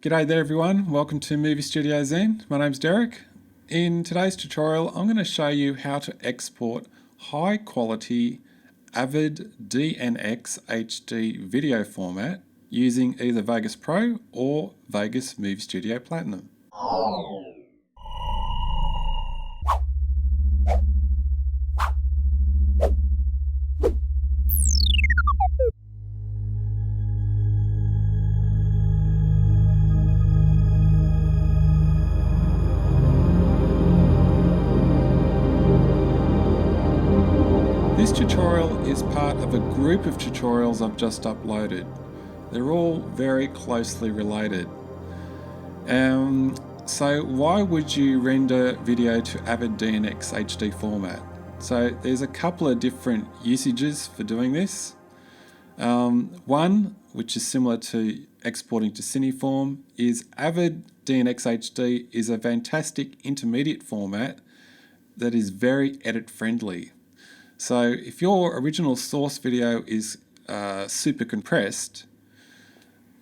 G'day there everyone, welcome to Movie Studio Zen. My name's Derek. In today's tutorial I'm going to show you how to export high quality Avid DNxHD video format using either Vegas Pro or Vegas Movie Studio Platinum. This tutorial is part of a group of tutorials I've just uploaded. They're all very closely related. So why would you render video to Avid DNxHD format? So there's a couple of different usages for doing this. One, which is similar to exporting to Cineform, is Avid DNxHD is a fantastic intermediate format that is very edit friendly. So if your original source video is super compressed,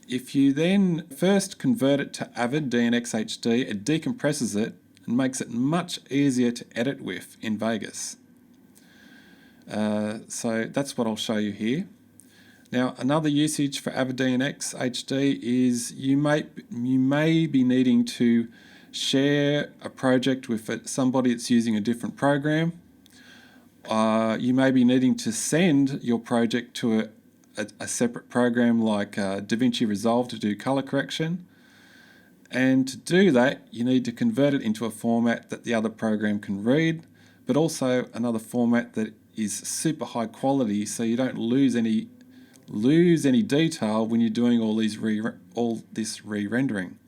if you then first convert it to Avid DNxHD, it decompresses it and makes it much easier to edit with in Vegas. So that's what I'll show you here. Now another usage for Avid DNxHD is you may be needing to share a project with somebody that's using a different program. You may be needing to send your project to a separate program like DaVinci Resolve to do color correction. And to do that, you need to convert it into a format that the other program can read, but also another format that is super high quality so you don't lose any detail when you're doing all this re-rendering.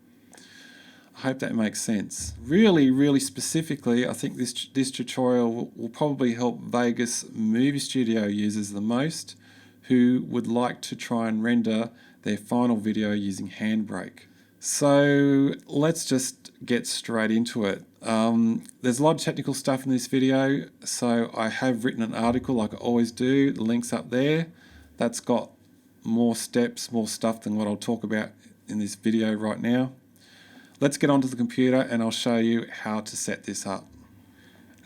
I hope that makes sense. Really specifically, I think this tutorial will probably help Vegas Movie Studio users the most who would like to try and render their final video using Handbrake. So let's just get straight into it. There's a lot of technical stuff in this video, so I have written an article like I always do. The link's up there. That's got more steps, more stuff than what I'll talk about in this video right now. Let's get onto the computer and I'll show you how to set this up.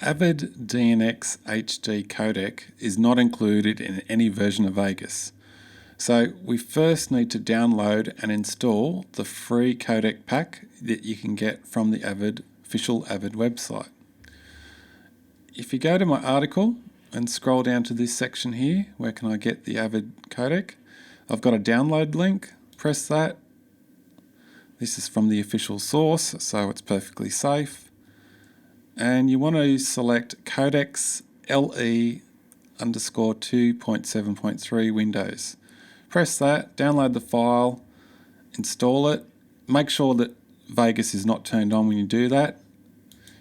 Avid DNxHD codec is not included in any version of Vegas. So we first need to download and install the free codec pack that you can get from the official Avid website. If you go to my article and scroll down to this section here, where can I get the Avid codec? I've got a download link, press that. This is from the official source, so it's perfectly safe. And you want to select codecs LE_2.7.3 Windows. Press that, download the file, install it. Make sure that Vegas is not turned on when you do that.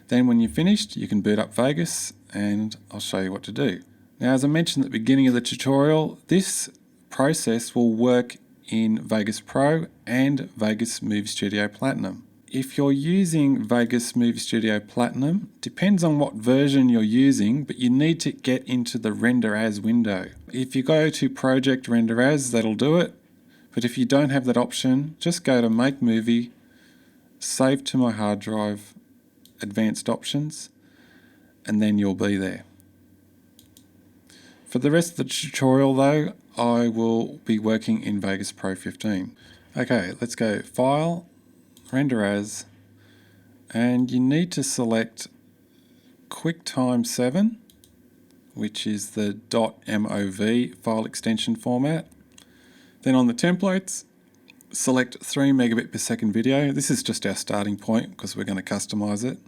Then when you're finished, you can boot up Vegas and I'll show you what to do. Now, as I mentioned at the beginning of the tutorial, this process will work in Vegas Pro and Vegas Movie Studio Platinum. If you're using Vegas Movie Studio Platinum, depends on what version you're using, but you need to get into the Render As window. If you go to Project Render As, that'll do it. But if you don't have that option, just go to Make Movie, Save to my hard drive, Advanced Options, and then you'll be there. For the rest of the tutorial though, I will be working in Vegas Pro 15. Okay, let's go File, Render As, and you need to select QuickTime 7, which is the .mov file extension format. Then on the templates, select 3 megabit per second video. This is just our starting point because we're going to customize it.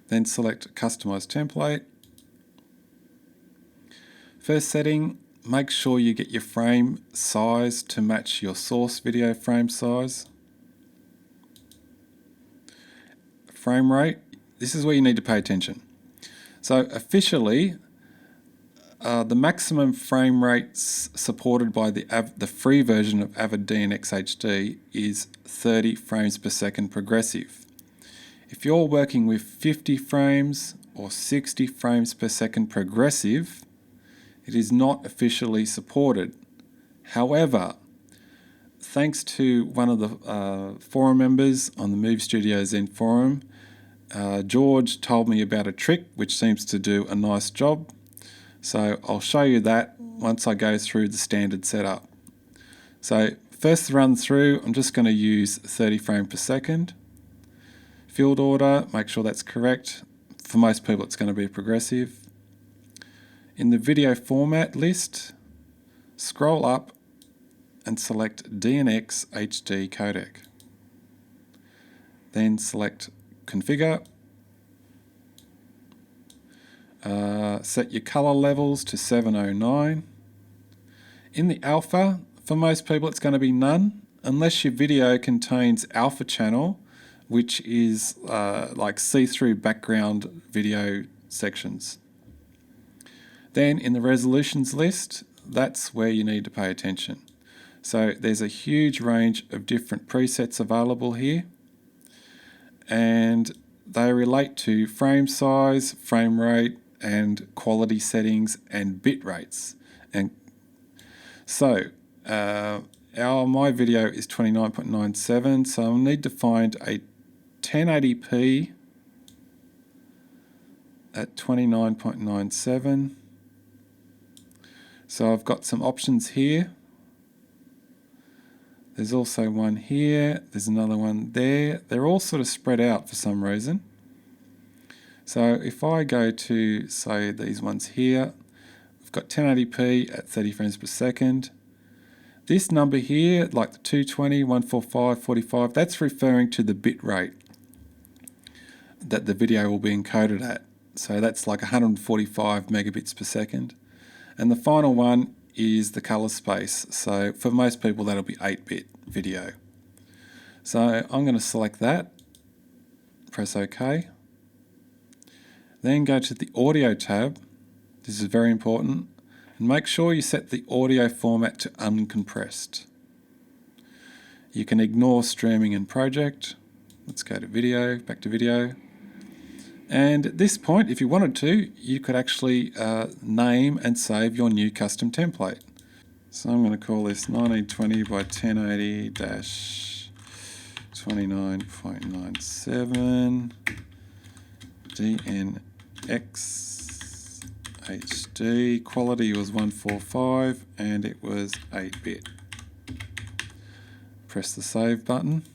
Then select Customize Template. First setting, make sure you get your frame size to match your source video frame size. Frame rate, this is where you need to pay attention. So officially, the maximum frame rates supported by the free version of Avid DNxHD is 30 frames per second progressive. If you're working with 50 frames or 60 frames per second progressive, it is not officially supported. However, thanks to one of the forum members on the Movie Studio Zen forum, George told me about a trick which seems to do a nice job. So I'll show you that once I go through the standard setup. So first run through, I'm just going to use 30 frames per second. Field order, make sure that's correct. For most people it's going to be progressive. In the video format list, scroll up and select DNxHD codec. Then select configure. Set your color levels to 709. In the alpha, for most people it's going to be none, unless your video contains alpha channel, which is like see-through background video sections. Then in the resolutions list, that's where you need to pay attention. So there's a huge range of different presets available here, and they relate to frame size, frame rate, and quality settings and bit rates. And so my video is 29.97, so I'll need to find a 1080p at 29.97. So I've got some options here. There's also one here, there's another one there. They're all sort of spread out for some reason. So if I go to, say, these ones here, we've got 1080p at 30 frames per second. This number here, like the 220, 145, 45, that's referring to the bit rate that the video will be encoded at. So that's like 145 megabits per second. And the final one is the color space. So for most people that'll be 8-bit video. So I'm going to select that, press OK. Then go to the audio tab. This is very important. And make sure you set the audio format to uncompressed. You can ignore streaming and project. Let's go to video, back to video. And at this point, if you wanted to, you could actually name and save your new custom template. So I'm going to call this 1920 by 1080-29.97 DNxHD. Quality was 145 and it was 8-bit. Press the save button.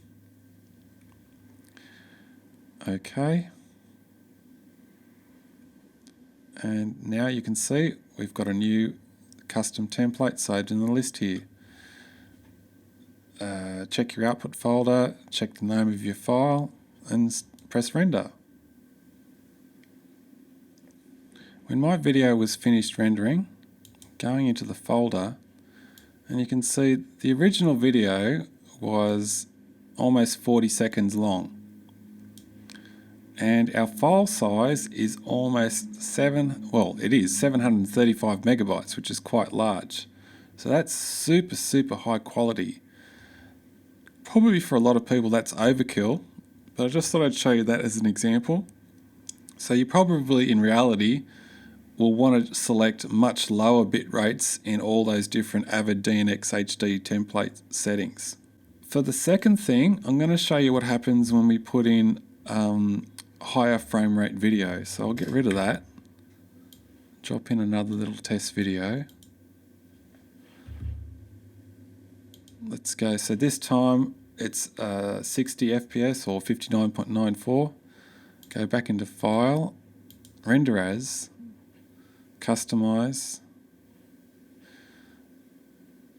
OK. And now you can see we've got a new custom template saved in the list here. Check your output folder, check the name of your file, and press render. When my video was finished rendering, going into the folder, and you can see the original video was almost 40 seconds long. And our file size is almost it is 735 megabytes, which is quite large. So that's super high quality. Probably for a lot of people that's overkill, but I just thought I'd show you that as an example. So you probably in reality will want to select much lower bit rates in all those different Avid DNxHD template settings. For the second thing, I'm going to show you what happens when we put in higher frame rate video. So I'll get rid of that, drop in another little test video. Let's go, so this time it's 60 FPS or 59.94. Go back into File, Render As, Customize,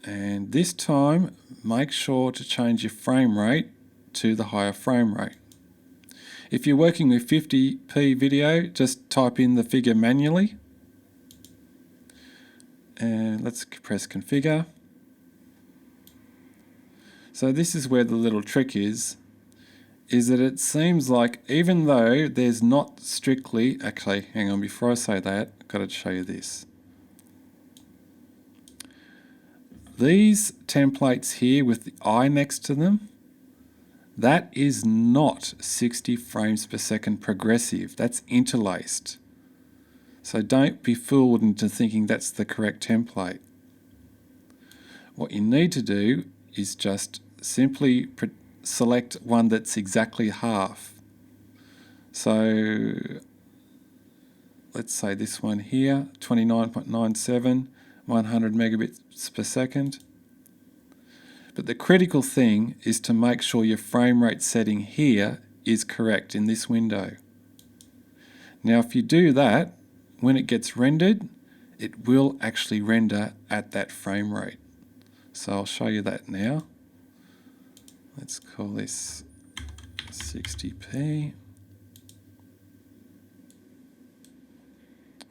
and this time make sure to change your frame rate to the higher frame rate. If you're working with 50p video, just type in the figure manually. And let's press configure. So this is where the little trick is that it seems like even though there's not strictly, actually hang on, before I say that, I've got to show you this. These templates here with the eye next to them, that is not 60 frames per second progressive, that's interlaced. So don't be fooled into thinking that's the correct template. What you need to do is just simply select one that's exactly half. So let's say this one here, 29.97, 100 megabits per second. But the critical thing is to make sure your frame rate setting here is correct in this window. Now if you do that, when it gets rendered, it will actually render at that frame rate. So I'll show you that now. Let's call this 60p.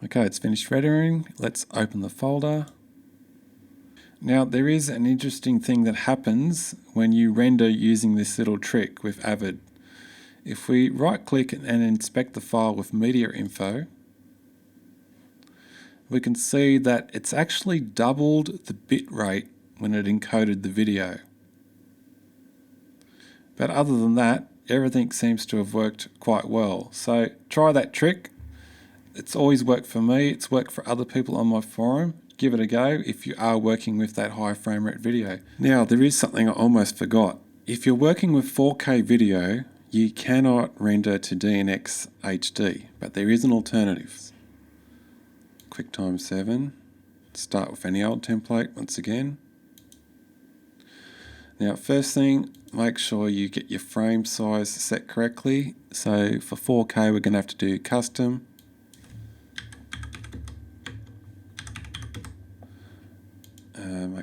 Okay, it's finished rendering. Let's open the folder. Now there is an interesting thing that happens when you render using this little trick with Avid. If we right click and inspect the file with media info, we can see that it's actually doubled the bit rate when it encoded the video. But other than that, everything seems to have worked quite well. So try that trick. It's always worked for me. It's worked for other people on my forum. Give it a go if you are working with that high frame rate video. Now, there is something I almost forgot. If you're working with 4K video, you cannot render to DNxHD, but there is an alternative. QuickTime 7. Start with any old template once again. Now, first thing, make sure you get your frame size set correctly. So for 4K, we're going to have to do custom.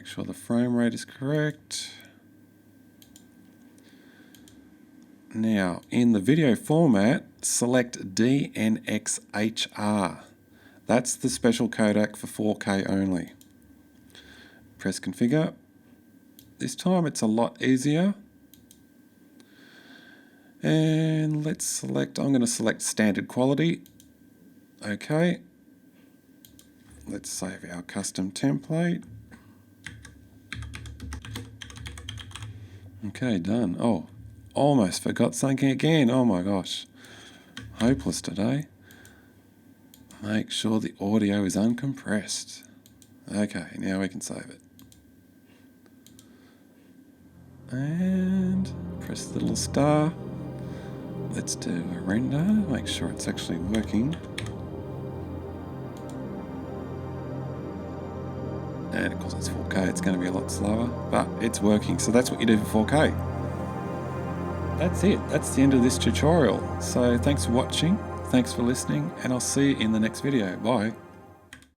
Make sure the frame rate is correct. Now, in the video format, select DNxHR. That's the special codec for 4K only. Press configure. This time it's a lot easier. And let's select, I'm going to select standard quality. Okay. Let's save our custom template. Okay, done. Oh, almost forgot something again. Oh my gosh. Hopeless today. Make sure the audio is uncompressed. Okay, now we can save it. And press the little star. Let's do a render. Make sure it's actually working. And of course it's 4K, it's going to be a lot slower, but it's working. So that's what you do for 4K. That's it. That's the end of this tutorial. So thanks for watching, thanks for listening, and I'll see you in the next video. Bye.